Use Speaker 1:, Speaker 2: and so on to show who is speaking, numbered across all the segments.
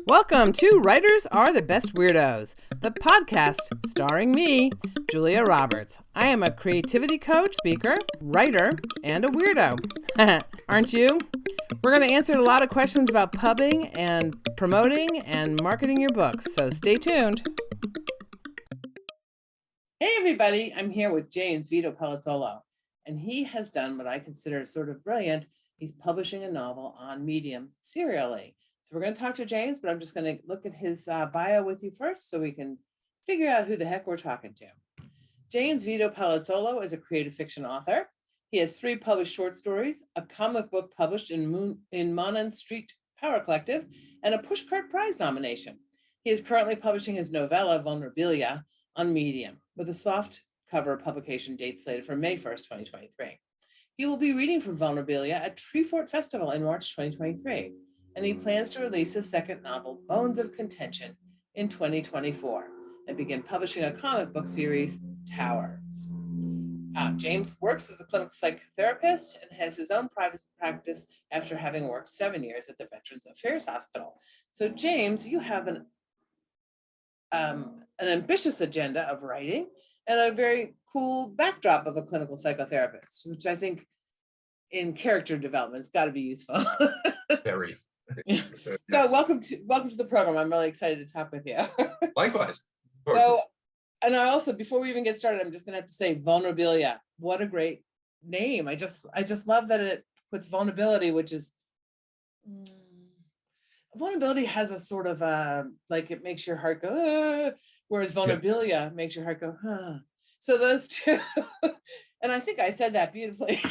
Speaker 1: Welcome to Writers Are the Best Weirdos, the podcast starring me, Julia Roberts. I am a creativity coach, speaker, writer, and a weirdo. Aren't you? We're going to answer a lot of questions about pubbing and promoting and marketing your books, so stay tuned. Hey everybody, I'm here with James Vito Palazzolo, and he has done what I consider sort of brilliant. He's publishing a novel on Medium serially. So we're going to talk to James, but I'm just going to look at his bio with you first so we can figure out who the heck we're talking to. James Vito Palazzolo is a creative fiction author. He has 3 published short stories, a comic book published in Monon Street Power Collective, and a Pushcart Prize nomination. He is currently publishing his novella, VULNERABILIA, on Medium, with a soft cover publication date slated for May 1st, 2023. He will be reading from VULNERABILIA at Treefort Festival in March 2023. And he plans to release his second novel, BONES of CONTENTION, in 2024, and begin publishing a comic book series, Towers. James works as a clinical psychotherapist and has his own private practice after having worked 7 years at the Veterans Affairs Hospital. So James, you have an ambitious agenda of writing and a very cool backdrop of a clinical psychotherapist, which I think in character development has got to be useful.
Speaker 2: Very.
Speaker 1: So yes. welcome to the program. I'm really excited to talk with you.
Speaker 2: Likewise.
Speaker 1: So, and I also, before we even get started, I'm just gonna have to say VULNERABILIA. What a great name. I just love that it puts vulnerability, which is vulnerability has a sort of like it makes your heart go, whereas vulnerabilia makes your heart go, huh. So those two, and I think I said that beautifully.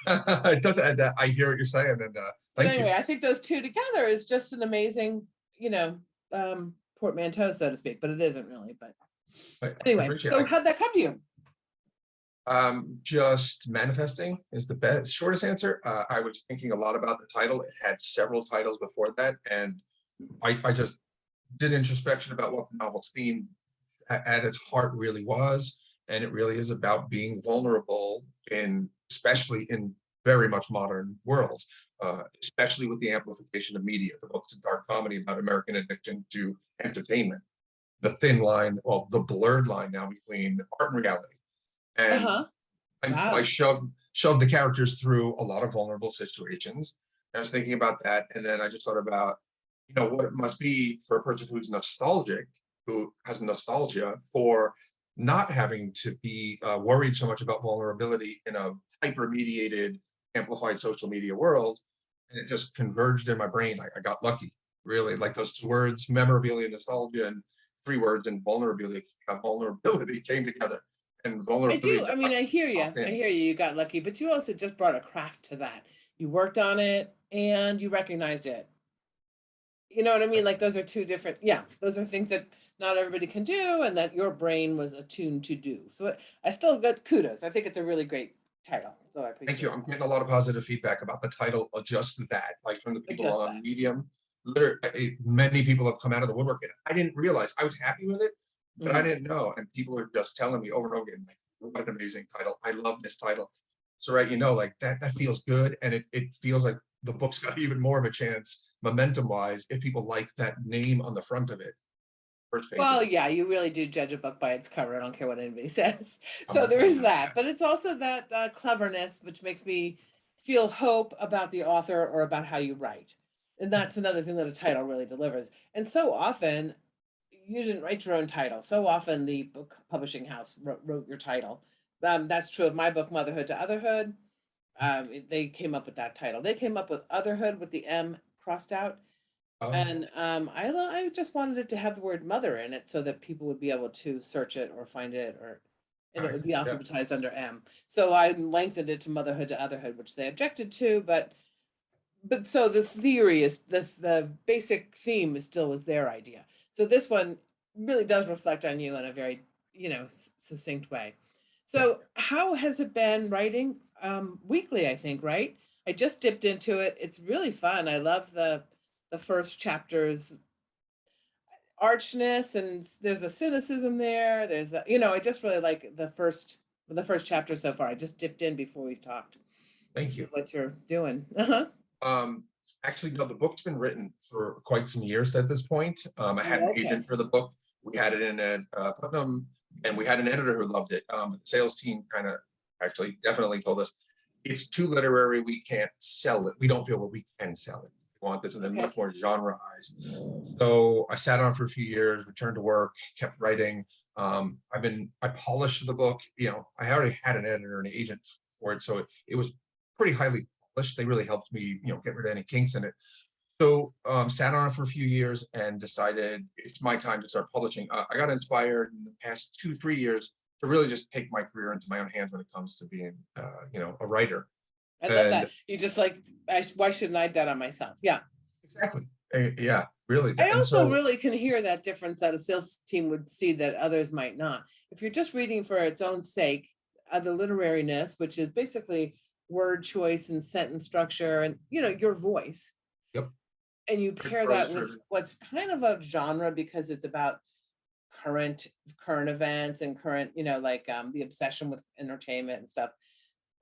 Speaker 2: It does. And I hear what you're saying, and thank you.
Speaker 1: I think those two together is just an amazing, portmanteau, so to speak. But it isn't really. But anyway, so how'd that come to you?
Speaker 2: Just manifesting is the best, shortest answer. I was thinking a lot about the title. It had several titles before that, and I just did introspection about what the novel's theme at its heart really was, and it really is about being vulnerable especially in very much modern world, especially with the amplification of media. The book's a dark comedy about American addiction to entertainment. The thin line, well, the blurred line now between art and reality. And I shoved the characters through a lot of vulnerable situations. I was thinking about that, and then I just thought about, what it must be for a person who's nostalgic, who has nostalgia for not having to be worried so much about vulnerability in a hyper-mediated, amplified social media world. And it just converged in my brain. I got lucky, really. Like those 2 words, memorabilia, nostalgia, and 3 words, and vulnerability came together. And vulnerability.
Speaker 1: I hear you. You got lucky, but you also just brought a craft to that. You worked on it and you recognized it. You know what I mean? Like those are 2 different, those are things that not everybody can do and that your brain was attuned to do. So I still got kudos. I think it's a really great title. So I appreciate
Speaker 2: Thank you. I'm getting a lot of positive feedback about the title, Just That, like from the people on Medium. Literally, many people have come out of the woodwork, and I didn't realize. I was happy with it, but I didn't know. And people are just telling me over and over again, like, what an amazing title. I love this title. So like that feels good. And it feels like the book's got even more of a chance, momentum-wise, if people like that name on the front of it.
Speaker 1: Well, yeah, you really do judge a book by its cover. I don't care what anybody says. So there is that, but it's also that cleverness, which makes me feel hope about the author or about how you write. And that's another thing that a title really delivers. And so often you didn't write your own title. So often the book publishing house wrote your title. That's true of my book, Motherhood to Otherhood. They came up with that title. They came up with Otherhood with the M crossed out. And I just wanted it to have the word mother in it so that people would be able to search it or find it, and it would be alphabetized under M. So I lengthened it to Motherhood to Otherhood, which they objected to, but so the theory is the basic theme still was their idea. So this one really does reflect on you in a very, succinct way. So how has it been writing? Weekly, I think, right? I just dipped into it. It's really fun. I love the first chapter's archness, and there's a cynicism there. There's I just really like the first chapter so far. I just dipped in before we talked.
Speaker 2: Thank you.
Speaker 1: What you're doing.
Speaker 2: Actually, no, the book's been written for quite some years at this point. I had an
Speaker 1: Okay.
Speaker 2: agent for the book. We had it in Putnam, and we had an editor who loved it. The sales team kind of actually definitely told us it's too literary. We can't sell it. We don't feel that we can sell it. We want this and then much more genreized. So I sat on it for a few years, returned to work, kept writing. I polished the book. I already had an editor and an agent for it, so it was pretty highly polished. They really helped me, get rid of any kinks in it. So sat on it for a few years and decided it's my time to start publishing. I got inspired in the past 2-3 years to really just take my career into my own hands when it comes to being, a writer.
Speaker 1: I love that. You just like, why shouldn't I bet on myself? Yeah.
Speaker 2: Exactly. Yeah, really.
Speaker 1: I also really can hear that difference that a sales team would see that others might not. If you're just reading for its own sake, the literariness, which is basically word choice and sentence structure and, your voice.
Speaker 2: Yep.
Speaker 1: And you pair that with what's kind of a genre because it's about current events and current, the obsession with entertainment and stuff.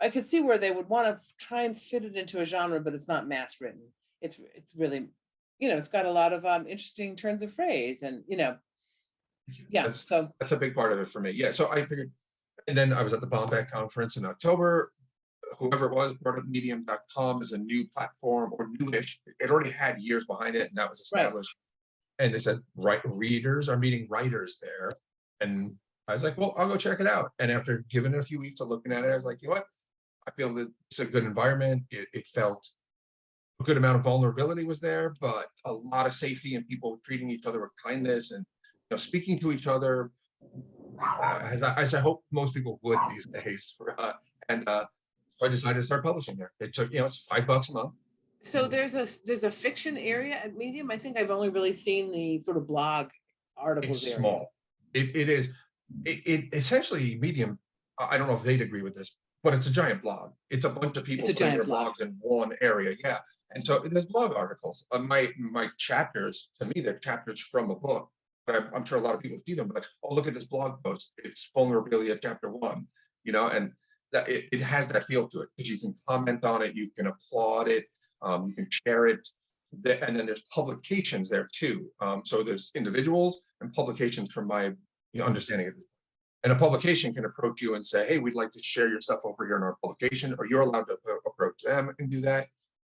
Speaker 1: I could see where they would want to try and fit it into a genre, but it's not mass written. It's really, it's got a lot of interesting turns of phrase and, yeah.
Speaker 2: That's a big part of it for me. Yeah. So I figured, and then I was at the Bombeck conference in October. Whoever it was brought up medium.com as a new platform or newish. It already had years behind it and that was established. Right. And they said, readers are meeting writers there. And I was like, well, I'll go check it out. And after giving it a few weeks of looking at it, I was like, you know what? I feel that it's a good environment. It felt a good amount of vulnerability was there, but a lot of safety and people treating each other with kindness and speaking to each other, as I hope most people would these days. So I decided to start publishing there. It took, it's $5 a month.
Speaker 1: So there's a fiction area at Medium. I think I've only really seen the sort of blog articles.
Speaker 2: It's small. It is. It essentially Medium. I don't know if they'd agree with this, but it's a giant blog. It's a bunch of people putting their blogs in one area. Yeah. And so there's blog articles. My chapters, to me, they're chapters from a book. But I'm sure a lot of people see them like, oh, look at this blog post. It's Vulnerabilia chapter 1, and that it has that feel to it because you can comment on it, you can applaud it, you can share it. And then there's publications there too. So there's individuals and publications from my understanding of it. And a publication can approach you and say, hey, we'd like to share your stuff over here in our publication, or you're allowed to approach them and do that.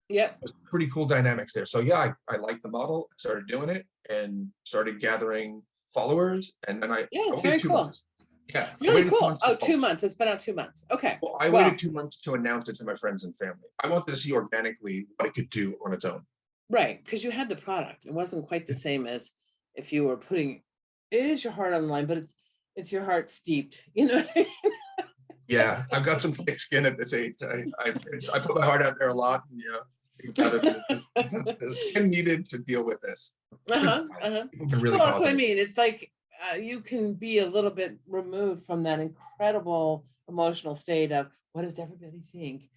Speaker 1: Yep.
Speaker 2: There's pretty cool dynamics there. So yeah, I like the model. I started doing it and started gathering followers. And then
Speaker 1: it's very cool.
Speaker 2: Months. Yeah.
Speaker 1: Really cool. 2 months. It's been out 2 months. Okay.
Speaker 2: Well, I waited 2 months to announce it to my friends and family. I wanted to see organically what it could do on its own.
Speaker 1: Right. Because you had the product. It wasn't quite the same as if you were putting, it is your heart on the line, but it's your heart steeped,
Speaker 2: Yeah, I've got some thick skin at this age. I put my heart out there a lot, and the skin needed to deal with this.
Speaker 1: Really that's what I mean. It's like you can be a little bit removed from that incredible emotional state of what does everybody think?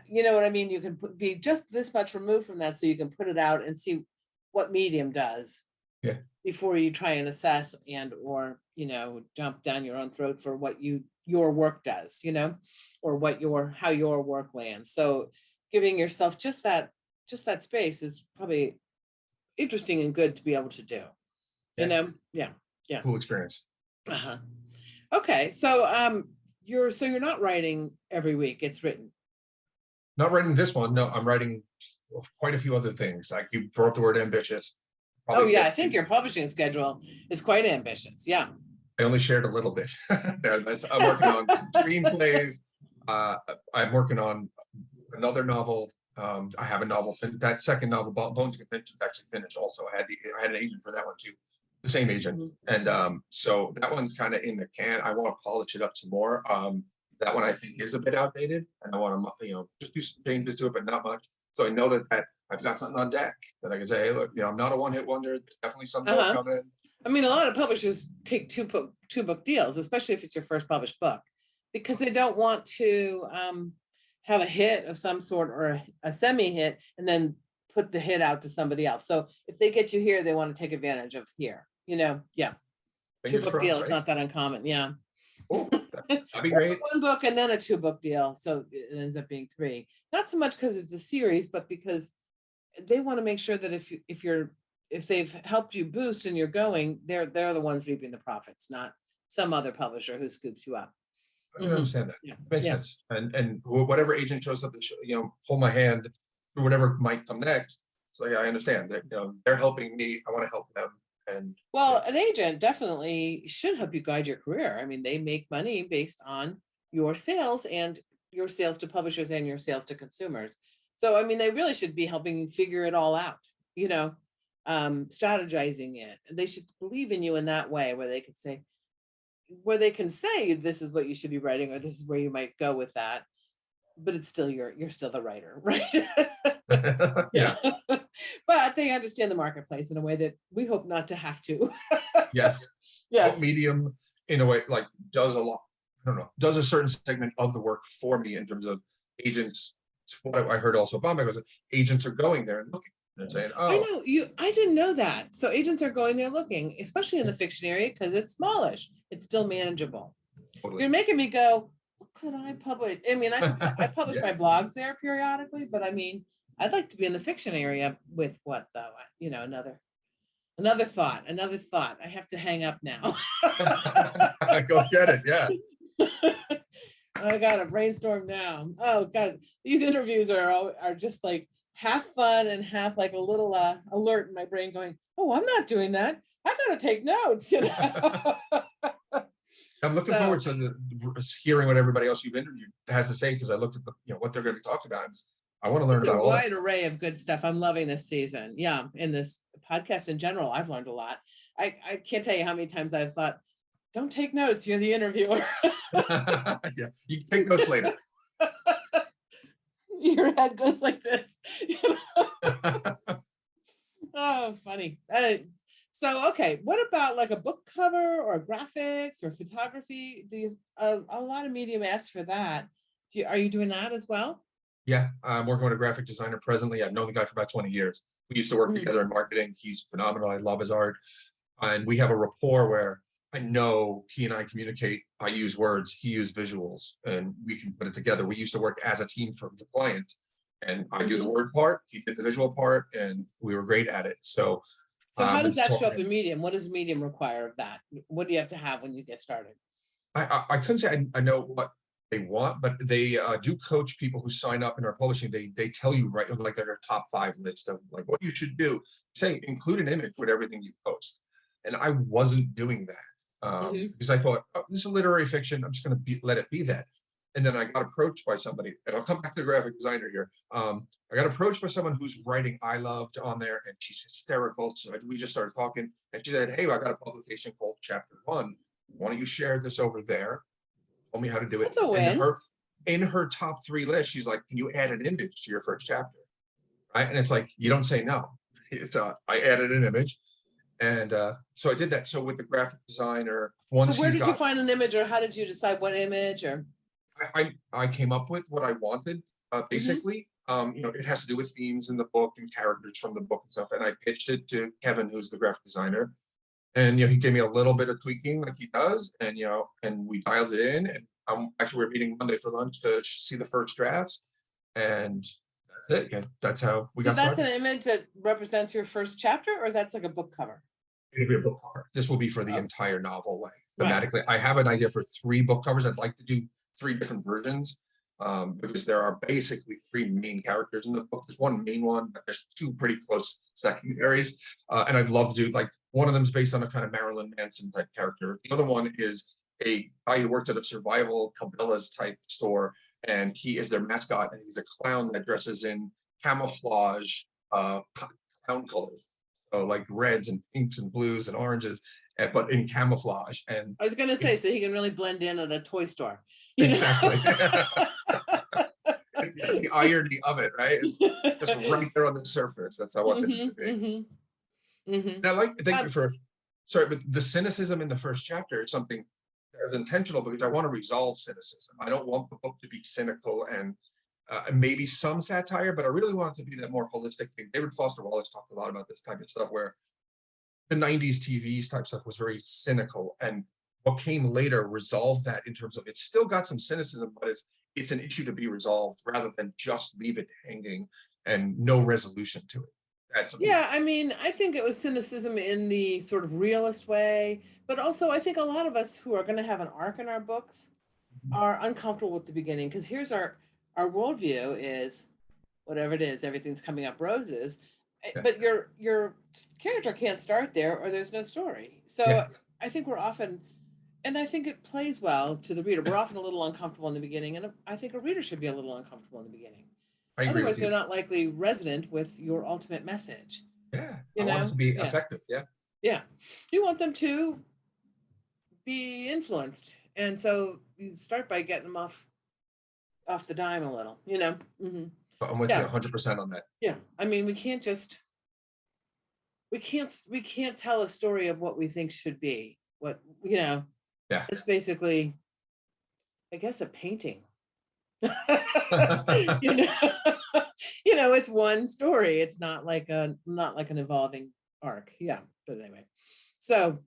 Speaker 1: You know what I mean? You can be just this much removed from that, so you can put it out and see what Medium does.
Speaker 2: Yeah.
Speaker 1: Before you try and assess and or jump down your own throat for what your work does, or how your work lands. So giving yourself just that space is probably interesting and good to be able to do. Yeah.
Speaker 2: Cool experience.
Speaker 1: Okay, so you're not writing every week. It's written.
Speaker 2: Not writing this one. No, I'm writing quite a few other things. Like you brought up the word ambitious.
Speaker 1: I think your publishing schedule is quite ambitious. Yeah.
Speaker 2: I only shared a little bit there. I'm working on screenplays. I'm working on another novel. I have a novel. That second novel, Bones of Contention, actually finished. Also, I had an agent for that one too, the same agent. Mm-hmm. And so that one's kind of in the can. I want to polish it up some more. That one I think is a bit outdated, and I want to just do some changes to it, but not much. So I know that I've got something on deck that I can say, hey, look, I'm not a one-hit wonder. There's definitely something coming.
Speaker 1: I mean, a lot of publishers take two book deals, especially if it's your first published book, because they don't want to have a hit of some sort or a semi-hit and then put the hit out to somebody else. So if they get you here, they want to take advantage of here. Yeah.
Speaker 2: Fingers
Speaker 1: 2 book deal is not that uncommon. Yeah.
Speaker 2: Oh, that'd be great.
Speaker 1: 1 book and then a 2 book deal. So it ends up being 3. Not so much because it's a series, but because they want to make sure that if they've helped you boost and you're going, they're the ones reaping the profits, not some other publisher who scoops you up.
Speaker 2: I can understand that.
Speaker 1: Yeah.
Speaker 2: Makes sense. And whatever agent shows up to hold my hand through whatever might come next. So yeah, I understand that, they're helping me. I want to help them. And
Speaker 1: well, an agent definitely should help you guide your career. I mean, they make money based on your sales and your sales to publishers and your sales to consumers. So, I mean, they really should be helping you figure it all out, strategizing it. They should believe in you in that way where they can say this is what you should be writing, or this is where you might go with that, but it's still you're still the writer, right?
Speaker 2: yeah.
Speaker 1: But they understand the marketplace in a way that we hope not to have to.
Speaker 2: Yes.
Speaker 1: Yes.
Speaker 2: Medium in a way does a lot. I don't know, does a certain segment of the work for me in terms of agents. What I heard also Bombay was that agents are going there and looking and saying, oh,
Speaker 1: I didn't know that. So agents are going there looking, especially in the fiction area, because it's smallish. It's still manageable.
Speaker 2: totally.
Speaker 1: You're making me go, what could I publish? I mean, I publish my blogs there periodically, but I mean, I'd like to be in the fiction area with what though? Another thought. I have to hang up now.
Speaker 2: Go get it. Yeah.
Speaker 1: I gotta brainstorm now. Oh God, these interviews are just like half fun and half like a little alert in my brain going, oh, I'm not doing that. I gotta take notes.
Speaker 2: I'm looking forward to hearing what everybody else you've interviewed has to say, because I looked at what they're going to be talking about. And I want to learn about all that.
Speaker 1: It's a wide array of good stuff. I'm loving this season. Yeah, in this podcast in general, I've learned a lot. I can't tell you how many times I've thought, don't take notes, you're the interviewer.
Speaker 2: Yeah, you can take notes later.
Speaker 1: Your head goes like this. Oh, funny. So, okay, what about like a book cover or graphics or photography? Do you a lot of medium asks for that? Are you doing that as well?
Speaker 2: Yeah, I'm working with a graphic designer presently. I've known the guy for about 20 years. We used to work together in marketing. He's phenomenal. I love his art. And we have a rapport where I know he and I communicate. I use words, he uses visuals, and we can put it together. We used to work as a team for the client, and I do the word part, he did the visual part, and we were great at it. So
Speaker 1: how does that show up in Medium? What does Medium require of that? What do you have to have when you get started?
Speaker 2: I couldn't say I know what they want, but they do coach people who sign up in our publishing. They tell you, right, like their top 5 list of like what you should do. Say include an image with everything you post, and I wasn't doing that because I thought, oh, this is literary fiction. I'm just going to let it be that. And then I got approached by somebody, and I'll come back to the graphic designer here. I got approached by someone who's writing I Loved on there, and she's hysterical. So we just started talking, and she said, hey, I got a publication called Chapter 1. Why don't you share this over there? Told me how to do it.
Speaker 1: That's a win.
Speaker 2: In her top 3 list, she's like, can you add an image to your first chapter? Right. And it's like, you don't say no. It's I added an image. And so I did that. So with the graphic designer, once
Speaker 1: where did you find an image, or how did you decide what image? Or
Speaker 2: I came up with what I wanted, basically. It has to do with themes in the book and characters from the book and stuff. And I pitched it to Kevin, who's the graphic designer. And he gave me a little bit of tweaking like he does, and and we dialed it in. And we're meeting Monday for lunch to see the first drafts, and that's it. Yeah, that's how we got started.
Speaker 1: That's an image that represents your first chapter, or that's like a book cover?
Speaker 2: It'll be a book cover. This will be for the entire novel, thematically. Right. I have an idea for 3 book covers. I'd like to do 3 different versions, because there are basically 3 main characters in the book. There's one main one, but there's 2 pretty close secondaries, and I'd love to do one of them is based on a kind of Marilyn Manson type character. The other one is a guy who worked at a survival Cabela's type store, and he is their mascot, and he's a clown that dresses in camouflage clown colors, so like reds and pinks and blues and oranges, but in camouflage. And
Speaker 1: I was going to say, so he can really blend in at a toy store.
Speaker 2: Exactly. The irony of it, right? It's just right there on the surface. That's how I want it to be. And thank you for, but the cynicism in the first chapter is something that is intentional, because I want to resolve cynicism. I don't want the book to be cynical and maybe some satire, but I really want it to be that more holistic thing. David Foster Wallace talked a lot about this type of stuff, where the 90s TV type stuff was very cynical, and what came later resolved that in terms of it's still got some cynicism, but it's an issue to be resolved rather than just leave it hanging and no resolution to it. That's
Speaker 1: Yeah, I mean, I think it was cynicism in the sort of realist way, but also I think a lot of us who are going to have an arc in our books are uncomfortable with the beginning, because here's our worldview is whatever it is, everything's coming up roses,
Speaker 2: yeah.
Speaker 1: but your character can't start there or there's no story. So
Speaker 2: Yeah.
Speaker 1: I think we're often, and I think it plays well to the reader. We're often a little uncomfortable in the beginning, and I think a reader should be a little uncomfortable in the beginning.
Speaker 2: I agree
Speaker 1: Otherwise,
Speaker 2: with
Speaker 1: they're
Speaker 2: you.
Speaker 1: not likely resonant with your ultimate message.
Speaker 2: Yeah,
Speaker 1: You
Speaker 2: I want it
Speaker 1: know?
Speaker 2: to be
Speaker 1: Yeah.
Speaker 2: effective. Yeah.
Speaker 1: Yeah. You want them to be influenced. And so you start by getting them off the dime a little, you know? Mhm.
Speaker 2: I'm with you
Speaker 1: Yeah.
Speaker 2: 100% on that.
Speaker 1: Yeah. I mean, we can't tell a story of what we think should be. What, you know,
Speaker 2: Yeah.
Speaker 1: it's basically, I guess, a painting. You know, it's one story. It's not like an evolving arc. Yeah. But anyway. So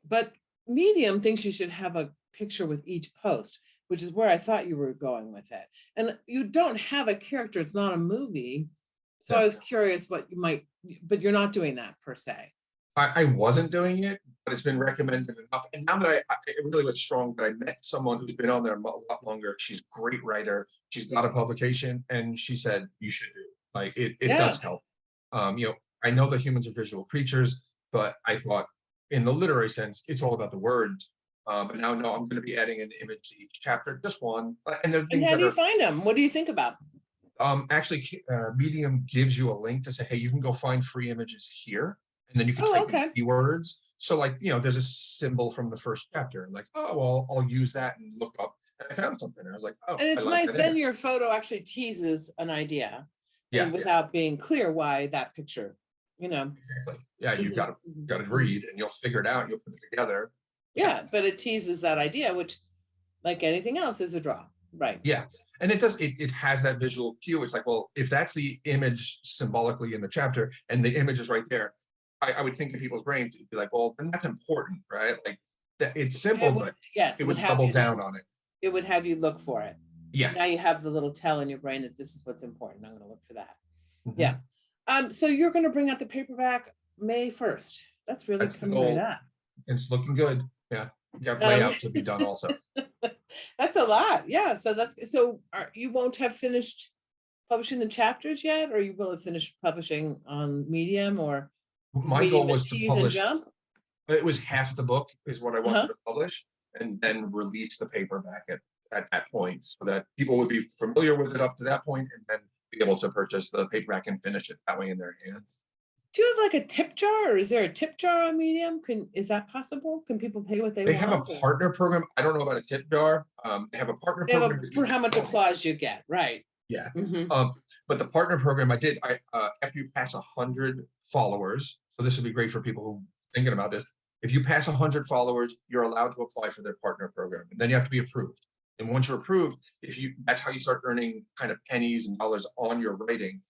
Speaker 1: but Medium thinks you should have a picture with each post, which is where I thought you were going with it. And you don't have a character, it's not a movie. So I
Speaker 2: Yeah.
Speaker 1: was curious what you might, but you're not doing that per se.
Speaker 2: I wasn't doing it, but it's been recommended enough. And now that it really was strong that I met someone who's been on there a lot longer. She's a great writer. She's got a publication, and she said you should do it. Like it
Speaker 1: Yeah.
Speaker 2: does help. I know that humans are visual creatures, but I thought in the literary sense, it's all about the words. But now, no, I'm going to be adding an image to each chapter, just one. And there are
Speaker 1: And
Speaker 2: things
Speaker 1: how
Speaker 2: that
Speaker 1: do you
Speaker 2: are
Speaker 1: find them? What do you think about?
Speaker 2: actually Medium gives you a link to say, hey, you can go find free images here, and then you can
Speaker 1: Oh,
Speaker 2: type
Speaker 1: okay.
Speaker 2: in keywords. So like, there's a symbol from the first chapter, like, oh, well, I'll use that and look up, and I found something, and I was like, oh,
Speaker 1: And
Speaker 2: I
Speaker 1: it's
Speaker 2: like
Speaker 1: nice,
Speaker 2: that
Speaker 1: then
Speaker 2: image.
Speaker 1: your photo actually teases an idea,
Speaker 2: Yeah,
Speaker 1: and without being clear why that picture,
Speaker 2: exactly. Yeah, you
Speaker 1: Mhm,
Speaker 2: got
Speaker 1: mhm,
Speaker 2: to
Speaker 1: mhm.
Speaker 2: read, and you'll figure it out, you'll put it together.
Speaker 1: Yeah, but it teases that idea, which, like anything else, is a draw. Right.
Speaker 2: Yeah, and it has that visual cue. It's like, well, if that's the image symbolically in the chapter, and the image is right there, I would think in people's brains, it'd be like, well, then that's important, right? Like that it's simple, but
Speaker 1: Yes,
Speaker 2: it
Speaker 1: it would
Speaker 2: would
Speaker 1: have
Speaker 2: double
Speaker 1: you
Speaker 2: down
Speaker 1: look,
Speaker 2: on it.
Speaker 1: it would have you look for it.
Speaker 2: Yeah.
Speaker 1: Now you have the little tell in your brain that this is what's important. I'm going to look for that.
Speaker 2: Mhm.
Speaker 1: Yeah. So you're going to bring out the paperback May 1st. That's really
Speaker 2: That's the
Speaker 1: coming right
Speaker 2: goal.
Speaker 1: up.
Speaker 2: It's looking good. Yeah. You got layout to be done also.
Speaker 1: That's a lot. Yeah. So you won't have finished publishing the chapters yet, or you will have finished publishing on Medium, or
Speaker 2: My
Speaker 1: Medium
Speaker 2: goal
Speaker 1: a
Speaker 2: was to
Speaker 1: tease and
Speaker 2: publish,
Speaker 1: jump?
Speaker 2: it was half the book is what I wanted
Speaker 1: Uh-huh.
Speaker 2: to publish, and then release the paperback at that point, so that people would be familiar with it up to that point, and then be able to purchase the paperback and finish it that way in their hands.
Speaker 1: Do you have like a tip jar, or is there a tip jar on Medium? Is that possible? Can people pay what they
Speaker 2: They have a
Speaker 1: want? Or-
Speaker 2: partner program. I don't know about a tip jar. They have a partner
Speaker 1: They have
Speaker 2: program.
Speaker 1: for how much applause you get, right?
Speaker 2: Yeah.
Speaker 1: Mhm.
Speaker 2: But the partner program after you pass 100 followers, so this would be great for people who are thinking about this. If you pass 100 followers, you're allowed to apply for their partner program, and then you have to be approved. And once you're approved, that's how you start earning kind of pennies and dollars on your writing.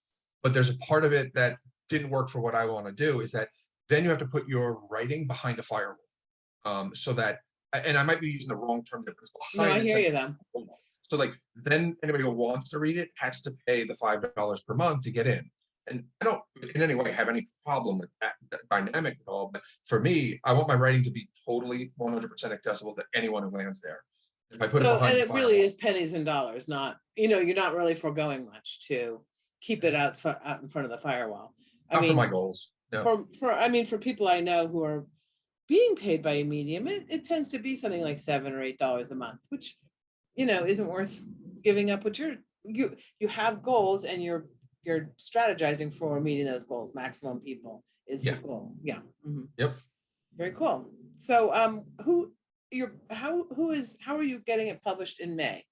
Speaker 2: But there's a part of it that didn't work for what I want to do, is that then you have to put your writing behind a firewall. So that, and I might be using the wrong term, but it's
Speaker 1: No,
Speaker 2: behind.
Speaker 1: I hear you then.
Speaker 2: So like, then anybody who wants to read it has to pay the $5 per month to get in. And I don't in any way have any problem with that dynamic at all. But for me, I want my writing to be totally 100% accessible to anyone who lands there. If I put it
Speaker 1: So,
Speaker 2: behind
Speaker 1: and
Speaker 2: the
Speaker 1: it really
Speaker 2: firewall,
Speaker 1: is pennies and dollars, not, you're not really foregoing much to keep it out in front of the firewall.
Speaker 2: not for my goals. No.
Speaker 1: For people I know who are being paid by a medium, it tends to be something like $7 or $8 a month, which, isn't worth giving up. What you have goals, and you're strategizing for meeting those goals. Maximum people is the goal. Yeah. Mhm.
Speaker 2: Yep.
Speaker 1: Very cool. So how are you getting it published in May?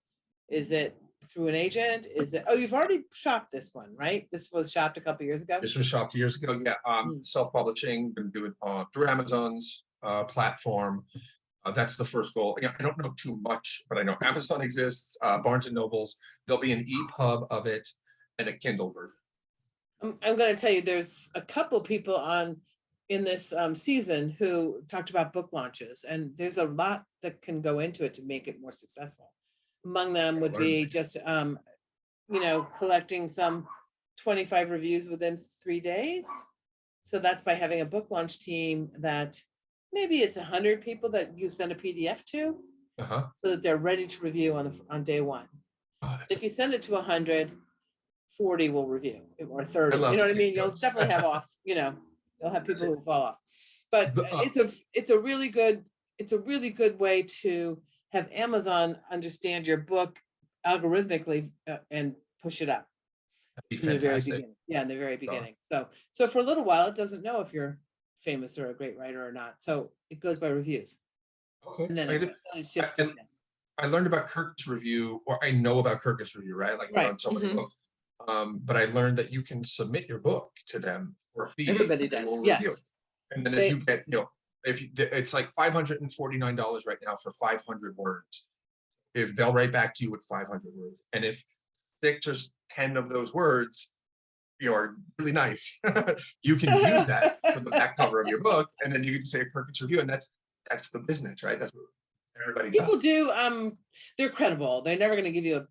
Speaker 1: Is it through an agent? You've already shopped this one, right? This was shopped a couple years ago.
Speaker 2: This was shopped years ago. Yeah. Self-publishing, gonna do it through Amazon's platform. That's the first goal. I don't know too much, but I know Amazon exists, Barnes and Nobles. There'll be an EPUB of it and a Kindle version.
Speaker 1: I'm going to tell you, there's a couple people in this season who talked about book launches, and there's a lot that can go into it to make it more successful. Among them would be just collecting some 25 reviews within 3 days. So that's by having a book launch team that maybe it's 100 people that you send a PDF to, so that they're ready to review on day one. If you send it to 100, 40 will review, or 30. You know what I mean? You'll definitely have off. You'll have people who fall off. But it's a really good way to have Amazon understand your book algorithmically and push it up in the very beginning. Yeah, in the very beginning. So for a little while, it doesn't know if you're famous or a great writer or not. So it goes by reviews.
Speaker 2: Okay.
Speaker 1: And then it shifts to
Speaker 2: I learned about Kirkus Review, or I know about Kirkus Review, right? Like on so many books. But I learned that you can submit your book to them for a fee.
Speaker 1: Everybody does, yes.
Speaker 2: And then if you get, it's like $549 right now for 500 words. If they'll write back to you with 500 words, and if 6 or 10 of those words, are really nice, you can use that for the back cover of your book, and then you can say a Kirkus Review, and that's the business, right? That's what everybody
Speaker 1: people
Speaker 2: does.
Speaker 1: do. They're credible. They're never going to give you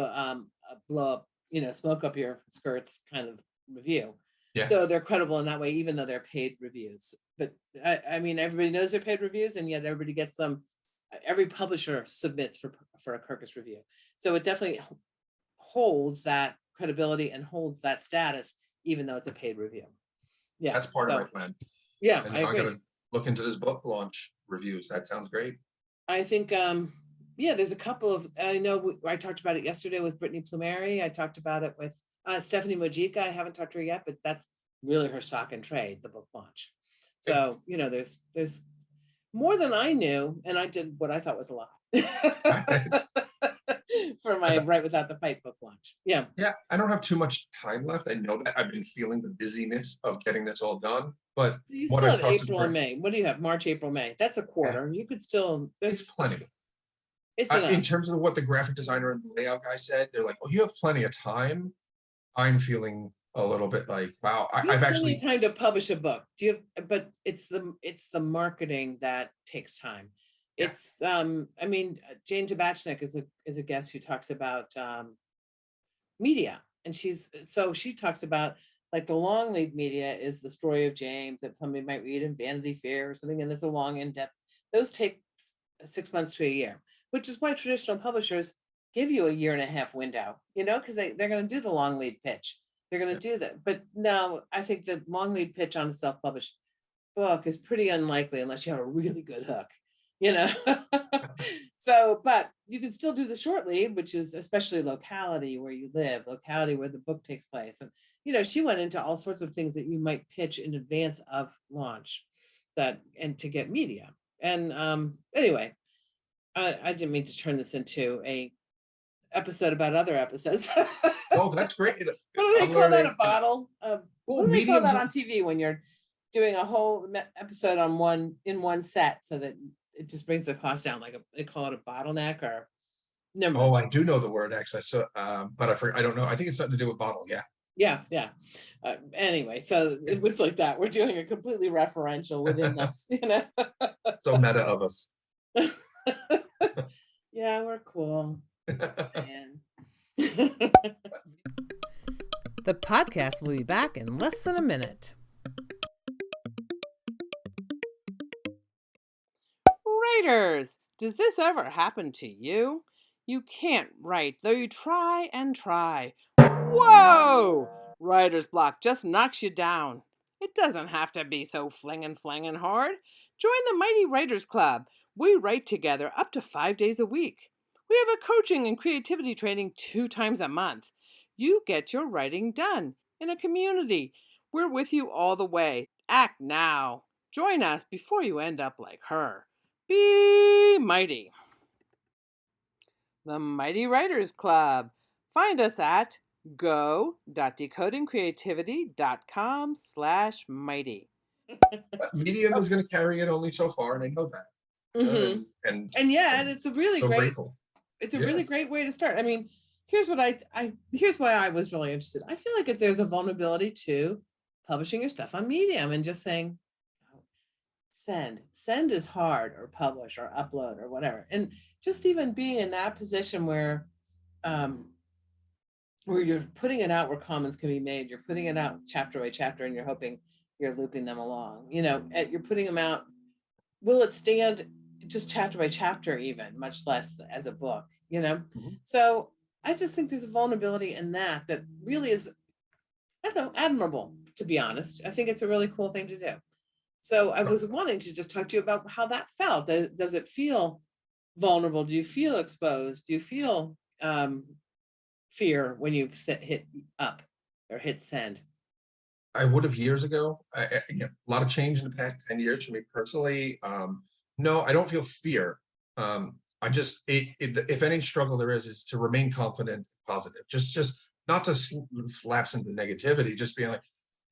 Speaker 1: a blow up, smoke up your skirts kind of review. Yeah. So they're credible in that way, even though they're paid reviews. But I mean, everybody knows they're paid reviews, and yet everybody gets them. Every publisher submits for a Kirkus Review. So it definitely holds that credibility and holds that status, even though it's a paid review. Yeah.
Speaker 2: That's part of my plan.
Speaker 1: Yeah.
Speaker 2: And I gotta look into this book launch reviews. That sounds great.
Speaker 1: I think, there's a couple of, I know I talked about it yesterday with Brittany Plumeri. I talked about it with Stephanie Mojica. I haven't talked to her yet, but that's really her stock and trade, the book launch. So, there's more than I knew, and I did what I thought was a lot for my Right Without the Fight book launch. Yeah.
Speaker 2: Yeah, I don't have too much time left. I know that I've been feeling the busyness of getting this all done, but
Speaker 1: you still have April and May. What do you have? March, April, May. That's a quarter. Yeah. You could still.
Speaker 2: There's plenty.
Speaker 1: It's
Speaker 2: in terms of what the graphic designer and the layout guy said, they're like, "Oh, you have plenty of time." I'm feeling a little bit like, "Wow, I've actually
Speaker 1: time to publish a book." Do you have? But it's the marketing that takes time. Yeah. It's I mean, Jane Tabachnik is a guest who talks about media, and she talks about like the long lead media is the story of James that somebody might read in Vanity Fair or something, and it's a long in-depth. Those take 6 months to a year, which is why traditional publishers give you a 1.5 year window, because they're going to do the long lead pitch. They're going to do that. But no, I think the long lead pitch on a self-published book is pretty unlikely unless you have a really good hook, So, but you can still do the short lead, which is especially locality where you live, locality where the book takes place. And, she went into all sorts of things that you might pitch in advance of launch and to get media. And anyway, I didn't mean to turn this into a episode about other episodes.
Speaker 2: Oh, that's great.
Speaker 1: What do they call that? A bottle? What do they call that on TV when you're doing a whole episode in one set, so that it just brings the cost down? Like they call it a bottleneck, or never mind.
Speaker 2: Oh, I do know the word actually. So, but I don't know. I think it's something to do with bottle. Yeah.
Speaker 1: Yeah. Anyway, so it's like that. We're doing a completely referential within this,
Speaker 2: So meta of us.
Speaker 1: Yeah, we're cool. The podcast will be back in less than a minute. Writers, does this ever happen to you? You can't write, though you try and try. Whoa! Writer's block just knocks you down. It doesn't have to be so flingin' hard. Join the Mighty Writers Club. We write together up to 5 days a week. We have a coaching and creativity training 2 times a month. You get your writing done in a community. We're with you all the way. Act now. Join us before you end up like her. Be mighty. The Mighty Writers Club. Find us at go.decodingcreativity.com/mighty.
Speaker 2: Medium is going to carry it only so far, and I know that.
Speaker 1: Mm-hmm. And yeah, it's a really
Speaker 2: so
Speaker 1: great.
Speaker 2: Grateful.
Speaker 1: It's a really great way to start. I mean, here's why I was really interested. I feel like if there's a vulnerability to publishing your stuff on Medium and just saying, send is hard, or publish or upload or whatever, and just even being in that position where where you're putting it out where comments can be made. You're putting it out chapter by chapter, and you're hoping you're looping them along. You're putting them out. Will it stand just chapter by chapter, even much less as a book?
Speaker 2: Mhm.
Speaker 1: So I just think there's a vulnerability in that really is, I don't know, admirable, to be honest. I think it's a really cool thing to do. So I was wanting to just talk to you about how that felt. Does it feel vulnerable? Do you feel exposed? Do you feel fear when you hit up or hit send?
Speaker 2: I would have years ago. A lot of change in the past 10 years for me personally. No, I don't feel fear. I just, if any struggle there is to remain confident, positive. Just not to lapse into negativity. Just being like,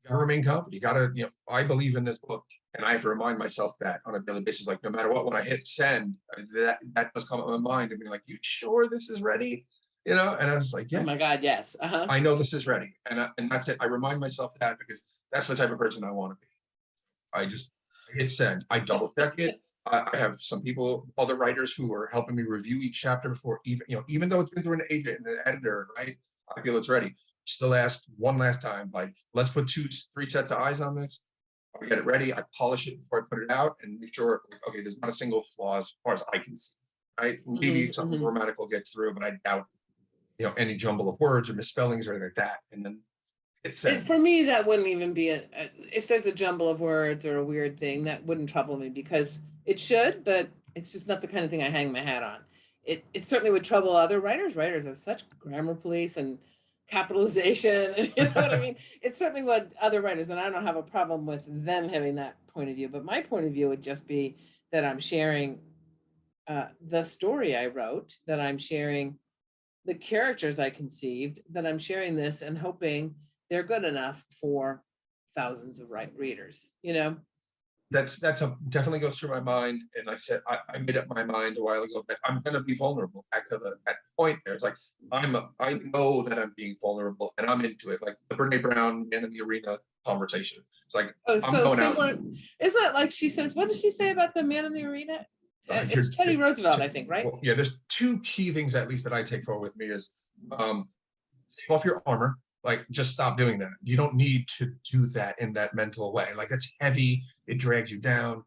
Speaker 2: you gotta remain confident. You gotta, I believe in this book, and I have to remind myself that on a daily basis. Like no matter what, when I hit send, that does come up in my mind and being like, you sure this is ready? And I was like,
Speaker 1: Oh
Speaker 2: yeah.
Speaker 1: my God, yes.
Speaker 2: I know this is ready. And that's it. I remind myself that because that's the type of person I want to be. I hit send. I double check it. I have some people, other writers who are helping me review each chapter before even though it's been through an agent and an editor, right? I feel it's ready. Still ask one last time, like, let's put 3 sets of eyes on this. I get it ready. I polish it before I put it out and make sure, like, okay, there's not a single flaw as far as I can see. Right? Maybe something grammatical gets through, but I doubt any jumble of words or misspellings or anything like that. And then
Speaker 1: for me, that wouldn't even be if there's a jumble of words or a weird thing, that wouldn't trouble me because it should, but it's just not the kind of thing I hang my hat on. It certainly would trouble other writers. Writers have such grammar police and capitalization, and you know what I mean? It's certainly what other writers, and I don't have a problem with them having that point of view, but my point of view would just be that I'm sharing the story I wrote, that I'm sharing the characters I conceived, that I'm sharing this and hoping they're good enough for thousands of readers.
Speaker 2: That's definitely goes through my mind. And like I said, I made up my mind a while ago that I'm going to be vulnerable. Back to that point there, it's like I know that I'm being vulnerable and I'm into it. Like the Brene Brown Man in the Arena conversation. It's like I'm going out.
Speaker 1: Isn't that like she says? What does she say about the Man in the Arena? It's Teddy Roosevelt, I think, right?
Speaker 2: Well, yeah, there's 2 key things at least that I take forward with me is take off your armor. Like, just stop doing that. You don't need to do that in that mental way. Like, it's heavy. It drags you down.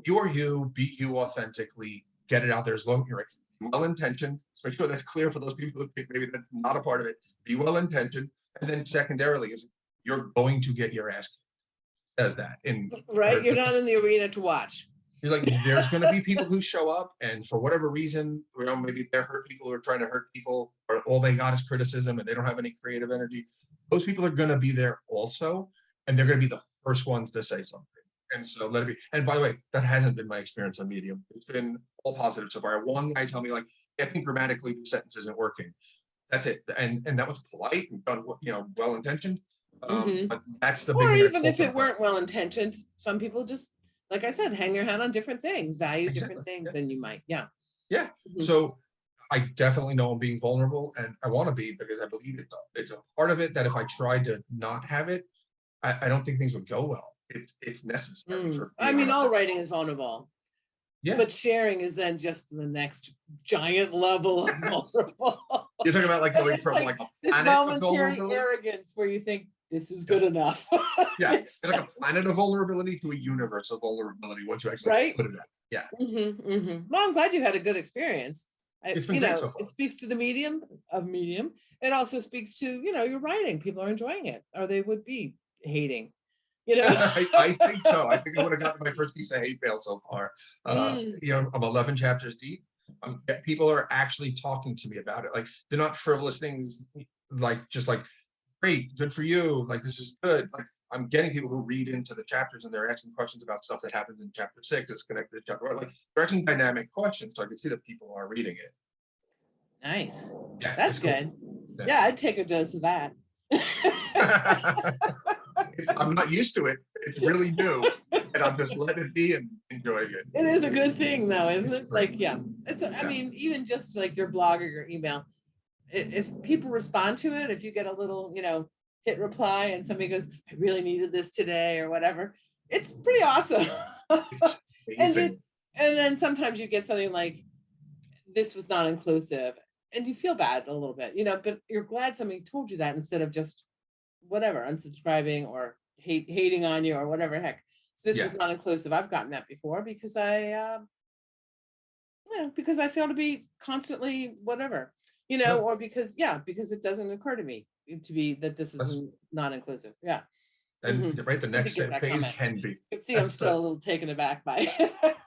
Speaker 2: You're you. Be you authentically. Get it out there as long as you're well-intentioned. Let's make sure that's clear for those people who think maybe that's not a part of it. Be well-intentioned. And then secondarily is you're going to get your ass kicked. Says that.
Speaker 1: Right? You're not in the arena to watch.
Speaker 2: He's like, there's going to be people who show up, and for whatever reason, maybe they're hurt people who are trying to hurt people, or all they got is criticism and they don't have any creative energy. Those people are going to be there also, and they're going to be the first ones to say something. And so let it be. And by the way, that hasn't been my experience on Medium. It's been all positive so far. One guy tell me, like, I think grammatically the sentence isn't working. That's it. And that was polite and done, well-intentioned. But that's the big
Speaker 1: or even if it weren't well-intentioned, some people just, like I said, hang your hat on different things, value different things, and you might, yeah.
Speaker 2: So I definitely know I'm being vulnerable, and I want to be because I believe it's a part of it that if I tried to not have it, I don't think things would go well. It's necessary.
Speaker 1: I mean, all writing is vulnerable.
Speaker 2: Yeah.
Speaker 1: But sharing is then just the next giant level of vulnerable.
Speaker 2: You're talking about like going from like a planet
Speaker 1: this momentary arrogance where you think this is good enough.
Speaker 2: Yeah, it's like a planet of vulnerability to a universe of vulnerability once you actually put it out. Yeah.
Speaker 1: Well, I'm glad you had a good experience.
Speaker 2: It's been great so far.
Speaker 1: It speaks to the medium. It also speaks to, your writing. People are enjoying it, or they would be hating.
Speaker 2: I think so. I think I would have gotten my first piece of hate mail so far. I'm 11 chapters deep. People are actually talking to me about it. Like, they're not frivolous things, like just like, great, good for you. Like, this is good. Like, I'm getting people who read into the chapters and they're asking questions about stuff that happens in chapter 6. It's connected to chapter 1. Like, they're asking dynamic questions, so I can see that people are reading it.
Speaker 1: Nice.
Speaker 2: Yeah,
Speaker 1: that's good. Cool. Yeah, I'd take a dose of that.
Speaker 2: I'm not used to it. It's really new, and I'm just letting it be and enjoying it.
Speaker 1: It is a good thing, though, isn't it? Like, yeah, I mean, even just like your blog or your email, if people respond to it, if you get a little, hit reply and somebody goes, I really needed this today or whatever, it's pretty awesome. And then sometimes you get something like, this was not inclusive. and you feel bad a little bit, but you're glad somebody told you that instead of just whatever, unsubscribing or hating on you or whatever heck. So this was
Speaker 2: Yeah.
Speaker 1: not inclusive. I've gotten that before because because I feel to be constantly whatever,
Speaker 2: No,
Speaker 1: or because it doesn't occur to me to be that this is
Speaker 2: that's
Speaker 1: not inclusive. Yeah.
Speaker 2: and
Speaker 1: Mhm.
Speaker 2: right. The
Speaker 1: I did
Speaker 2: next
Speaker 1: get that
Speaker 2: phase
Speaker 1: comment.
Speaker 2: can be.
Speaker 1: You can see I'm
Speaker 2: That's
Speaker 1: still a little taken aback by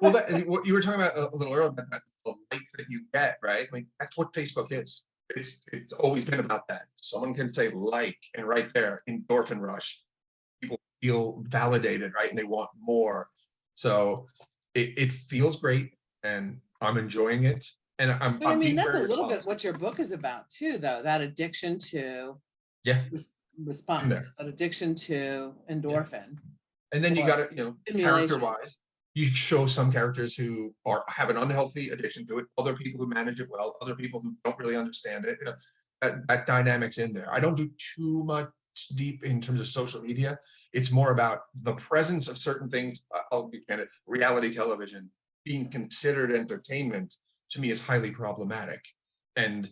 Speaker 2: well, that, what you were talking about a little earlier, that the like that you get, right? I mean, that's what Facebook is. It's always been about that. Someone can say like, and right there, endorphin rush. People feel validated, right? And they want more. So it feels great, and I'm enjoying it, and
Speaker 1: But I
Speaker 2: I'm
Speaker 1: mean,
Speaker 2: being
Speaker 1: that's a
Speaker 2: very
Speaker 1: little bit
Speaker 2: responsive.
Speaker 1: what your book is about too, though, that addiction to
Speaker 2: Yeah, in
Speaker 1: response,
Speaker 2: there.
Speaker 1: that addiction to
Speaker 2: Yeah.
Speaker 1: endorphin
Speaker 2: And then you got
Speaker 1: or
Speaker 2: to, character
Speaker 1: stimulation.
Speaker 2: wise, you show some characters who have an unhealthy addiction to it, other people who manage it well, other people who don't really understand it. That dynamic's in there. I don't do too much deep in terms of social media. It's more about the presence of certain things. I'll be candid. Reality television being considered entertainment to me is highly problematic, and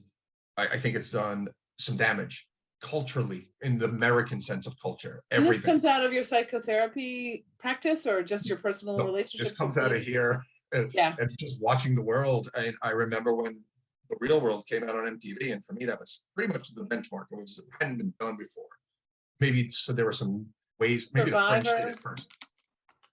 Speaker 2: I think it's done some damage culturally in the American sense of culture.
Speaker 1: And this
Speaker 2: Everything.
Speaker 1: comes out of your psychotherapy practice or just your personal
Speaker 2: No, this
Speaker 1: relationships
Speaker 2: comes
Speaker 1: with
Speaker 2: out of
Speaker 1: me?
Speaker 2: here
Speaker 1: Yeah.
Speaker 2: and just watching the world. I remember when The Real World came out on MTV, and for me, that was pretty much the benchmark. It hadn't been done before. Maybe so there were some ways. Maybe the French did
Speaker 1: Survivor.
Speaker 2: it first.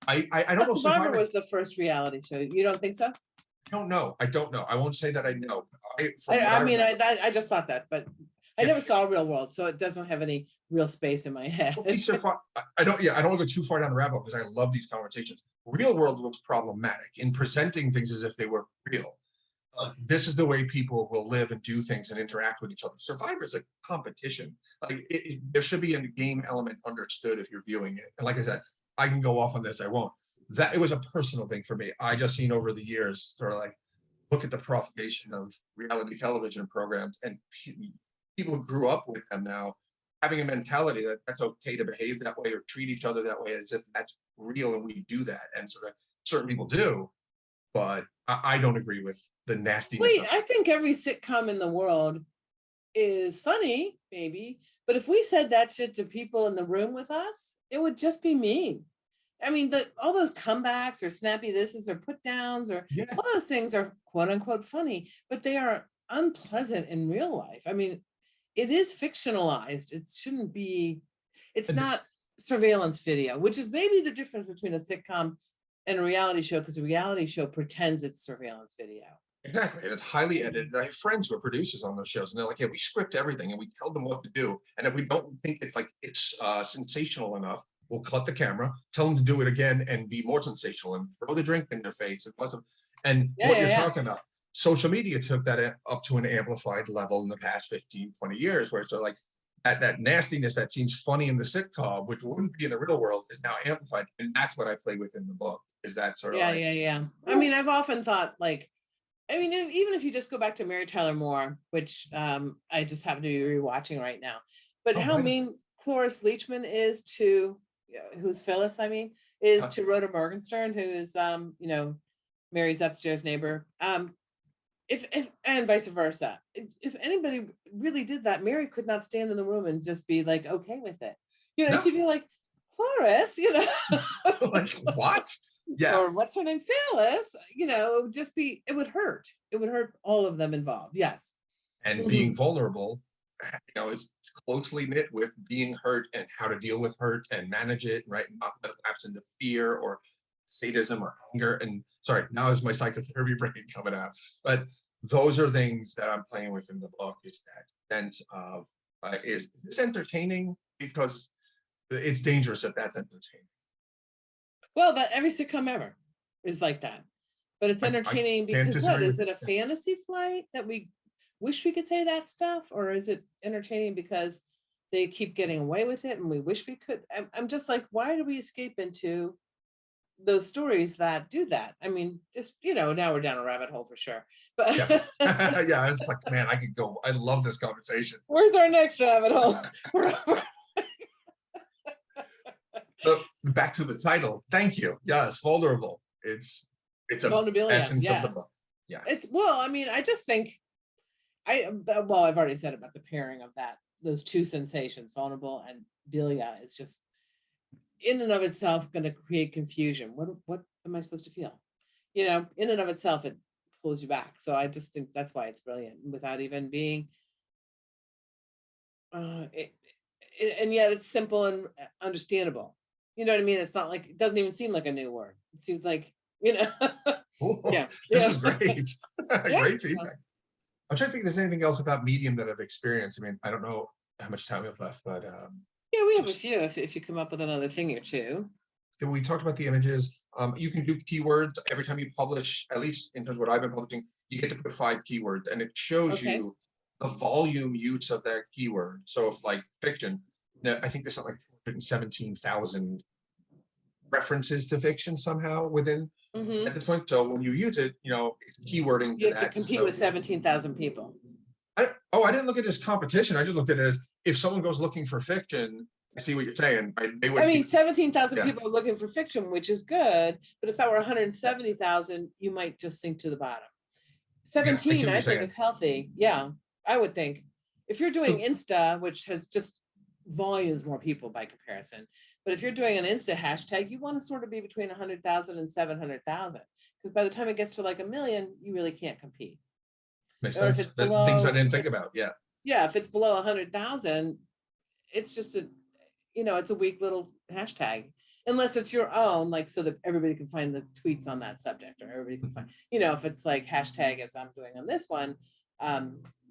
Speaker 2: I don't know.
Speaker 1: Survivor was the first reality show. You don't think so?
Speaker 2: I don't know. I don't know. I won't say that I know.
Speaker 1: I mean,
Speaker 2: remember,
Speaker 1: I just thought that, but I
Speaker 2: yeah,
Speaker 1: never saw Real World, so it doesn't have any real space in my head.
Speaker 2: these are far, I don't. Yeah, I don't want to go too far down the rabbit hole because I love these conversations. Real World was problematic in presenting things as if they were real. This is the way people will live and do things and interact with each other. Survivor is a competition. Like there should be a game element understood if you're viewing it. And like I said, I can go off on this. I won't. That it was a personal thing for me. I just seen over the years, sort of like look at the propagation of reality television programs and people who grew up with them now having a mentality that that's okay to behave that way or treat each other that way as if that's real and we do that. And sort of certain people do, but I don't agree with the nastiness
Speaker 1: Wait,
Speaker 2: of
Speaker 1: I
Speaker 2: it.
Speaker 1: think every sitcom in the world is funny, maybe, but if we said that shit to people in the room with us, it would just be mean. I mean, all those comebacks or snappy thises or put downs or
Speaker 2: Yeah.
Speaker 1: all those things are quote unquote funny, but they are unpleasant in real life. I mean, it is fictionalized. It shouldn't be, it's
Speaker 2: And
Speaker 1: not surveillance video, which is maybe the difference between a sitcom and a reality show, because a reality show pretends it's surveillance video.
Speaker 2: exactly. And it's highly edited. I have friends who are producers on those shows, and they're like, yeah, we script everything and we tell them what to do. And if we don't think it's sensational enough, we'll cut the camera, tell them to do it again and be more sensational and throw the drink in their face. And
Speaker 1: Yeah,
Speaker 2: what
Speaker 1: yeah,
Speaker 2: you're
Speaker 1: yeah.
Speaker 2: talking about, social media took that up to an amplified level in the past 15, 20 years, where it's like that nastiness that seems funny in the sitcom, which wouldn't be in the real world, is now amplified. And that's what I play with in the book, is that sort of
Speaker 1: Yeah,
Speaker 2: like,
Speaker 1: yeah, yeah. I mean, I've often thought like, I mean, even if you just go back to Mary Tyler Moore, which I just happen to be rewatching right now, but
Speaker 2: oh,
Speaker 1: how
Speaker 2: right.
Speaker 1: mean Cloris Leachman is to, who's Phyllis, I mean, is to Rhoda Morgenstern, who is, Mary's upstairs neighbor. If and vice versa. If anybody really did that, Mary could not stand in the room and just be like okay with it.
Speaker 2: No.
Speaker 1: She'd be like, Cloris,
Speaker 2: like what? Yeah.
Speaker 1: Or what's her name, Phyllis? It would just be, it would hurt. It would hurt all of them involved. Yes.
Speaker 2: And being vulnerable, is closely knit with being hurt and how to deal with hurt and manage it, right? Not lapse into fear or sadism or anger. And sorry, now is my psychotherapy brain coming out. But those are things that I'm playing with in the book, is that sense of, is this entertaining? Because it's dangerous if that's entertaining.
Speaker 1: Well, that every sitcom ever is like that. But it's entertaining because what? Is it a fantasy flight that we wish we could say that stuff? Or is it entertaining because they keep getting away with it and we wish we could? I'm just like, why do we escape into those stories that do that? I mean, just, now we're down a rabbit hole for sure. But
Speaker 2: yeah, yeah, it's like, man, I could go. I love this conversation.
Speaker 1: Where's our next rabbit hole?
Speaker 2: So back to the title. Thank you. Yeah, it's vulnerable. It's a
Speaker 1: Vulnerabilia,
Speaker 2: essence of the
Speaker 1: yes.
Speaker 2: book. Yeah.
Speaker 1: Well, I mean, I just think Well, I've already said about the pairing of those two sensations, vulnerable and bilia, is just in and of itself going to create confusion. What am I supposed to feel? In and of itself, it pulls you back. So I just think that's why it's brilliant, without even being, and yet it's simple and understandable. You know what I mean? It's not like, it doesn't even seem like a new word. It seems like,
Speaker 2: Cool.
Speaker 1: yeah.
Speaker 2: This is great.
Speaker 1: Yeah.
Speaker 2: Great feedback. I'm trying to think if there's anything else about medium that I've experienced. I mean, I don't know how much time we have left, but
Speaker 1: Yeah, we have a few if you come up with another thing or two.
Speaker 2: we talked about the images. You can do keywords every time you publish, at least in terms of what I've been publishing, you get to put 5 keywords and it shows you the volume use of that keyword. So if like fiction, I think there's something like 217,000 references to fiction somehow within at this point. So when you use it, it's keywording.
Speaker 1: You have to compete with 17,000 people.
Speaker 2: I didn't look at it as competition. I just looked at it as if someone goes looking for fiction. I see what you're saying. They would.
Speaker 1: I mean, 17,000 people are looking for fiction, which is good. But if that were 170,000, you might just sink to the bottom. 17, I think, is healthy. Yeah, I would think. If you're doing Insta, which has just volumes more people by comparison, but if you're doing an Insta hashtag, you want to sort of be between 100,000 and 700,000, because by the time it gets to like 1 million, you really can't compete.
Speaker 2: Makes sense. Things I didn't think about. Yeah.
Speaker 1: Yeah, if it's below 100,000, it's just it's a weak little hashtag, unless it's your own, like, so that everybody can find the tweets on that subject, or everybody can find, if it's like hashtag, as I'm doing on this one,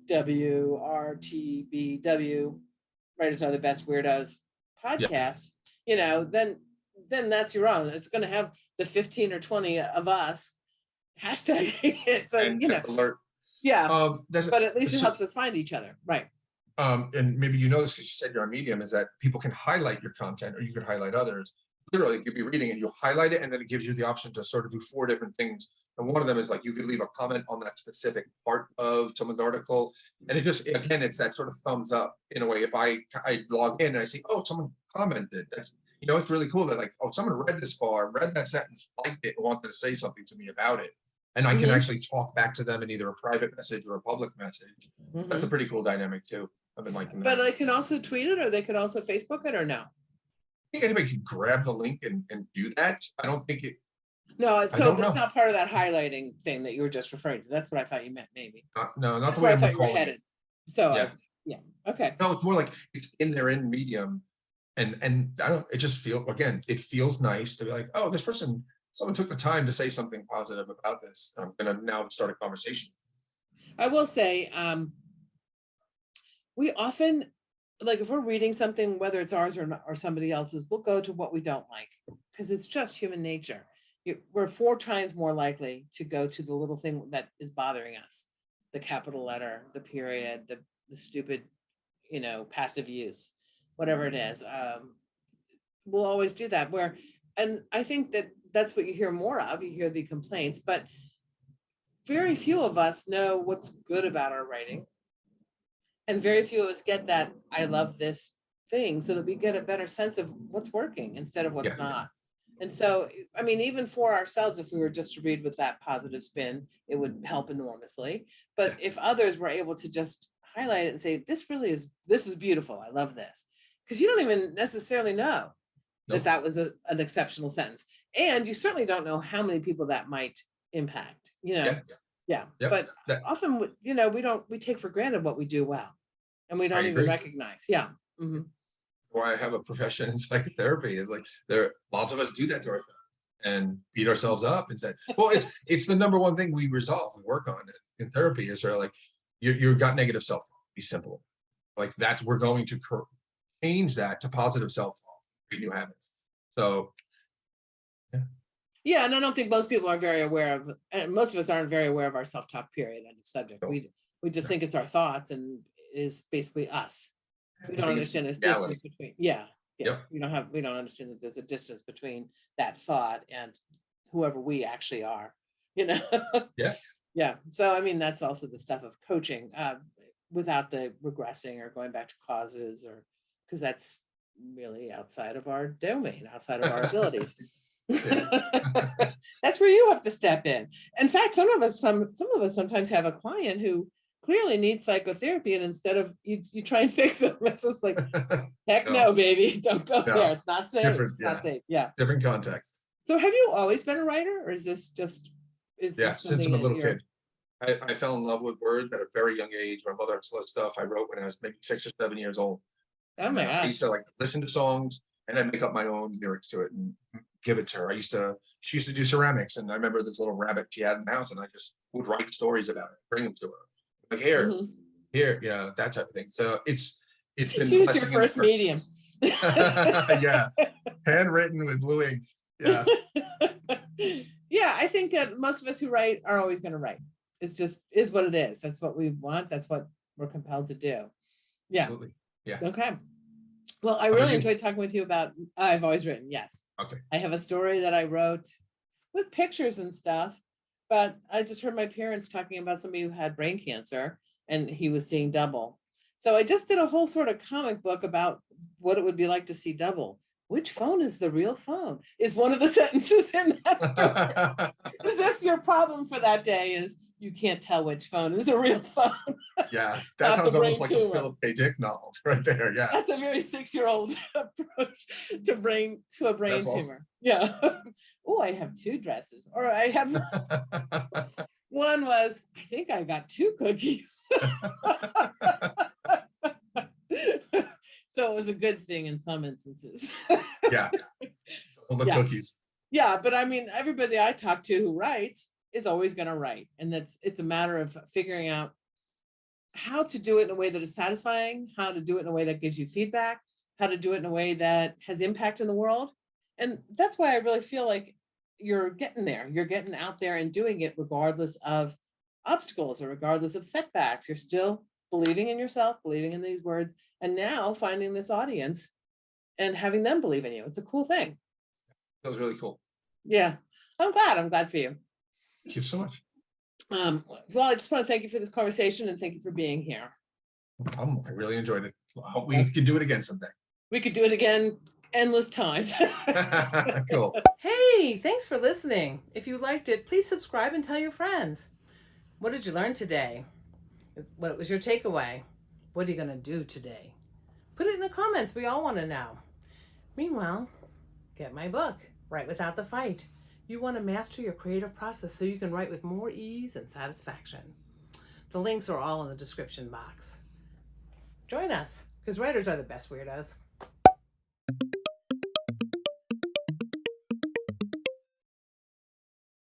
Speaker 1: WRTBW, Writers Are the Best Weirdos podcast, then that's your own. It's going to have the 15 or 20 of us hashtag it, but,
Speaker 2: alert.
Speaker 1: Yeah, but at least it helps us find each other, right?
Speaker 2: And maybe this because you said you're on Medium, is that people can highlight your content, or you could highlight others. Literally, you could be reading and you highlight it, and then it gives you the option to sort of do 4 different things. And one of them is like you could leave a comment on that specific part of someone's article, and it just, again, it's that sort of thumbs up in a way. If I log in and I see, oh, someone commented, that's it's really cool that, like, oh, someone read this far, read that sentence, liked it, and wanted to say something to me about it. And I can actually talk back to them in either a private message or a public message. That's a pretty cool dynamic too. I've been liking that.
Speaker 1: But they can also tweet it, or they could also Facebook it, or no?
Speaker 2: I think anybody can grab the link and do that. I don't think it.
Speaker 1: No, so it's not part of that highlighting thing that you were just referring to. That's what I thought you meant, maybe.
Speaker 2: No, not
Speaker 1: That's
Speaker 2: the way
Speaker 1: I
Speaker 2: I'm
Speaker 1: thought you were
Speaker 2: recalling
Speaker 1: headed.
Speaker 2: it.
Speaker 1: So yeah, okay.
Speaker 2: No, it's more like it's in there in Medium, and I don't. It just it feels nice to be like, oh, someone took the time to say something positive about this. I'm gonna now start a conversation.
Speaker 1: I will say, we often, like, if we're reading something, whether it's ours or somebody else's, we'll go to what we don't like, because it's just human nature. We're 4 times more likely to go to the little thing that is bothering us, the capital letter, the period, the stupid, passive use, whatever it is. We'll always do that. And I think that's what you hear more of. You hear the complaints, but very few of us know what's good about our writing. And very few of us get that I love this thing, so that we get a better sense of what's working instead of what's not. And so, I mean, even for ourselves, if we were just to read with that positive spin, it would help enormously. But if others were able to just highlight it and say, this is beautiful, I love this. Because you don't even necessarily know that was an exceptional sentence. And you certainly don't know how many people that might impact, But often, we take for granted what we do well, and we don't even recognize. Yeah. Mm-hmm.
Speaker 2: Why I have a profession in psychotherapy is like, lots of us do that to ourselves and beat ourselves up and say, well, it's the number one thing we resolve and work on in therapy is sort of like, you've got negative self-talk, be simple. Like we're going to change that to positive self-talk, create new habits. So, yeah, and I don't think most people are very aware of, and most of us aren't very aware of our self-talk period and subject. No. We just think it's our thoughts, and it is basically us. We don't understand there's distance between. Yep. We don't understand that there's a distance between that thought and whoever we actually are. Yeah. So I mean, that's also the stuff of coaching, without the regressing or going back to causes, or because that's really outside of our domain, outside of our abilities. That's where you have to step in. In fact, some of us sometimes have a client who
Speaker 1: clearly need psychotherapy, and instead of you try and fix them, it's just like, heck
Speaker 2: No.
Speaker 1: no, baby, don't go
Speaker 2: No.
Speaker 1: there. It's not safe.
Speaker 2: Different,
Speaker 1: It's not
Speaker 2: yeah.
Speaker 1: safe. Yeah.
Speaker 2: Different context.
Speaker 1: So have you always been a writer, or is this just
Speaker 2: Yeah,
Speaker 1: this
Speaker 2: since
Speaker 1: something
Speaker 2: I'm a
Speaker 1: that
Speaker 2: little
Speaker 1: you're-
Speaker 2: kid. I fell in love with words at a very young age. My mother had slow stuff I wrote when I was maybe 6 or 7 years old.
Speaker 1: Oh my
Speaker 2: I
Speaker 1: gosh.
Speaker 2: used to like listen to songs and then make up my own lyrics to it and give it to her. She used to do ceramics, and I remember this little rabbit she had in the house, and I just would write stories about it, bring them to her. Like here,
Speaker 1: Mhm.
Speaker 2: here, that type of thing. So it's been
Speaker 1: She was your
Speaker 2: blessing and
Speaker 1: first
Speaker 2: curse.
Speaker 1: medium.
Speaker 2: Yeah, handwritten with blue ink. Yeah,
Speaker 1: Yeah, I think that most of us who write are always going to write. It's just is what it is. That's what we want. That's what we're compelled to do. Yeah.
Speaker 2: absolutely. Yeah.
Speaker 1: Okay. Well, I
Speaker 2: about
Speaker 1: really
Speaker 2: you?
Speaker 1: enjoyed talking with you about, I've always written, yes.
Speaker 2: Okay.
Speaker 1: I have a story that I wrote with pictures and stuff, but I just heard my parents talking about somebody who had brain cancer and he was seeing double. So I just did a whole sort of comic book about what it would be like to see double. Which phone is the real phone? Is one of the sentences in that story. As if your problem for that day is you can't tell which phone is a real phone.
Speaker 2: Yeah, that
Speaker 1: Not the
Speaker 2: sounds almost like
Speaker 1: brain
Speaker 2: a
Speaker 1: tumor.
Speaker 2: Philip K. Dick novel right there. Yeah.
Speaker 1: That's a very 6-year-old approach to a brain
Speaker 2: That's
Speaker 1: tumor.
Speaker 2: awesome.
Speaker 1: Yeah. Oh, I have 2 dresses, or I have one was, I think I got 2 cookies. So it was a good thing in some instances.
Speaker 2: Yeah. All the
Speaker 1: Yeah.
Speaker 2: cookies.
Speaker 1: Yeah, but I mean, everybody I talk to who writes is always going to write. And it's a matter of figuring out how to do it in a way that is satisfying, how to do it in a way that gives you feedback, how to do it in a way that has impact in the world. And that's why I really feel like you're getting there. You're getting out there and doing it regardless of obstacles or regardless of setbacks. You're still believing in yourself, believing in these words, and now finding this audience and having them believe in you. It's a cool thing.
Speaker 2: That was really cool.
Speaker 1: Yeah. I'm glad for you.
Speaker 2: Thank you so much.
Speaker 1: Well, I just want to thank you for this conversation and thank you for being here.
Speaker 2: I really enjoyed it. I hope we can do it again someday.
Speaker 1: We could do it again endless times.
Speaker 2: Cool.
Speaker 1: Hey, thanks for listening. If you liked it, please subscribe and tell your friends. What did you learn today? What was your takeaway? What are you going to do today? Put it in the comments. We all want to know. Meanwhile, get my book, Write Without the Fight. You want to master your creative process so you can write with more ease and satisfaction. The links are all in the description box. Join us, because writers are the best weirdos.